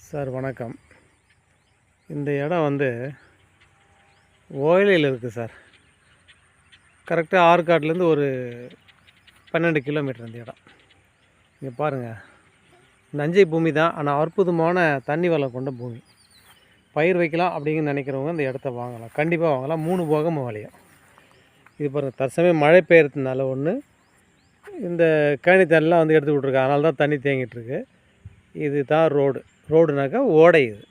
Sir வணக்கம். இந்த இடம் வந்து ஓயிலையில் இருக்குது சார். கரெக்டாக ஆற்காட்லேருந்து ஒரு 12 கிலோமீட்டர் இந்த இடம். இங்கே பாருங்கள், நஞ்சை பூமி தான், ஆனால் அற்புதமான தண்ணி வளம் கொண்ட பூமி. பயிர் வைக்கலாம் அப்படிங்கன்னு நினைக்கிறவங்க இந்த இடத்த வாங்கலாம், கண்டிப்பாக வாங்கலாம். 3 போகமும் விளையும். இது பாருங்கள், தற்சமயம் மழை பெய்யறதுனால ஒன்று இந்த கேணி தண்ணிலாம் வந்து எடுத்து விட்ருக்காங்க, அதனால தான் தண்ணி தேங்கிட்டுருக்கு. இது தான் ரோடுனாக்கா ஓடை. இது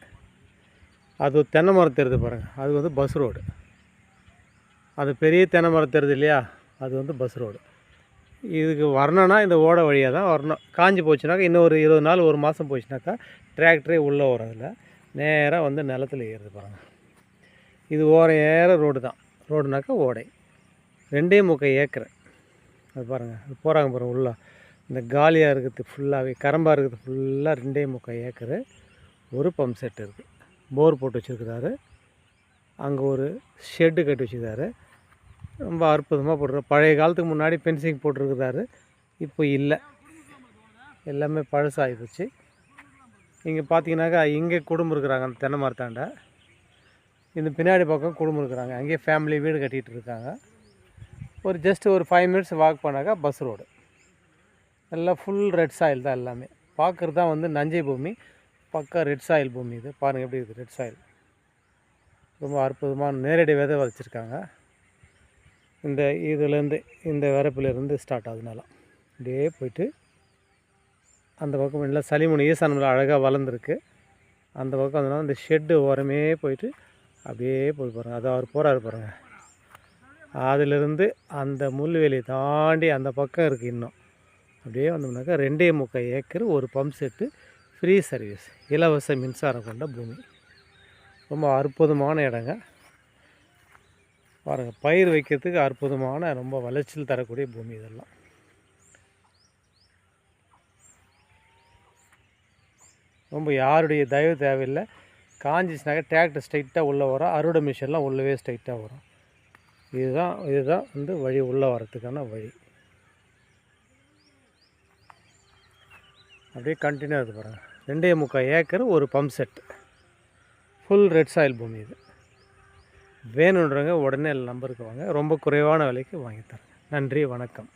அது தென்னை மரம் தெரியுது பாருங்கள், அது வந்து பஸ் ரோடு. அது பெரிய தென்னை மரம் தெரியுது இல்லையா, அது வந்து பஸ் ரோடு. இதுக்கு வரணுன்னா இந்த ஓடை வழியாக தான் வரணும். காஞ்சி போச்சுனாக்கா இன்னும் ஒரு 20 நாள், ஒரு மாதம் போச்சுனாக்கா டிராக்டரே உள்ளே வரும். அதில் நேராக வந்து நிலத்தில் ஏறுது பாருங்கள். இது ஓரம் ஏற ரோடு தான். ரோடுனாக்கா ஓடை. 2.25 ஏக்கர். அது பாருங்கள், அது போகிறாங்க பாருங்கள் உள்ளே. இந்த காலியாக இருக்கிறது ஃபுல்லாகவே, கரம்பாக இருக்கிறது ஃபுல்லாக 2.25 ஏக்கரு. ஒரு பம்ப் செட் இருக்குது. போர் போட்டு வச்சுருக்கிறாரு. அங்கே ஒரு ஷெட்டு கட்டி வச்சுருக்காரு. ரொம்ப அற்புதமாக போட்டுருக்காரு. பழைய காலத்துக்கு முன்னாடி ஃபென்சிங் போட்டிருக்கிறாரு, இப்போ இல்லை, எல்லாமே பழசாகி போச்சு. இங்கே பார்த்தீங்கன்னாக்கா இங்கே குடும்பம் இருக்கிறாங்க, அந்த தென்னை மரத்தாண்ட. இந்த பின்னாடி பக்கம் குடும்பம் இருக்கிறாங்க, அங்கேயே ஃபேமிலி வீடு கட்டிகிட்டு இருக்காங்க. ஒரு ஜஸ்ட் ஒரு 5 மினிட்ஸ் வாக் பண்ணாக்கா பஸ் ரோடு. எல்லாம் ஃபுல் ரெட் சாயில் தான். எல்லாமே பார்க்குறது தான் வந்து நஞ்சை பூமி, பக்கா ரெட் சாயில் பூமி. இது பாருங்கள் எப்படி இருக்குது, ரெட் சாயில். ரொம்ப அற்புதமான நேரடி விதை வச்சுருக்காங்க. இந்த இதுலேருந்து, இந்த வரப்புலேருந்து ஸ்டார்ட் ஆகுதுனால அப்படியே போயிட்டு அந்த பக்கம் எல்லாம் சளிமுனை ஈசானமில் அழகாக வளர்ந்துருக்கு. அந்த பக்கம் அதனால் அந்த ஷெட்டு ஓரமே போயிட்டு அப்படியே போய் பாருங்கள். அது அவர் போகிறாரு பாருங்கள். அதிலிருந்து அந்த முள்வேலியை தாண்டி அந்த பக்கம் இருக்குது. இன்னும் அப்படியே வந்தோம்னாக்கா 2.25 ஏக்கர், ஒரு பம்ப் செட்டு, ஃப்ரீ சர்வீஸ், இலவச மின்சாரம் கொண்ட பூமி. ரொம்ப அற்புதமான இடங்க பாருங்கள். பயிர் வைக்கிறதுக்கு அற்புதமான, ரொம்ப விளைச்சல் தரக்கூடிய பூமி இதெல்லாம். ரொம்ப யாருடைய தயவு தேவையில்லை. காஞ்சிச்சுனாக்கா டிராக்டர் ஸ்ட்ரைட்டாக உள்ளே வரும், அறுவடை மிஷின்லாம் உள்ளவே ஸ்ட்ரைட்டாக வரும். இதுதான் வந்து வழி, உள்ளே வரத்துக்கான வழி. அப்படியே கண்டினியூ ஆகுது பாருங்கள். 2.25 ஏக்கர், ஒரு pump set, full red soil பூமி. இது வேணுன்றவங்க உடனே நம்பருக்கு வாங்க, ரொம்ப குறைவான விலைக்கு வாங்கி தரேன். நன்றி, வணக்கம்.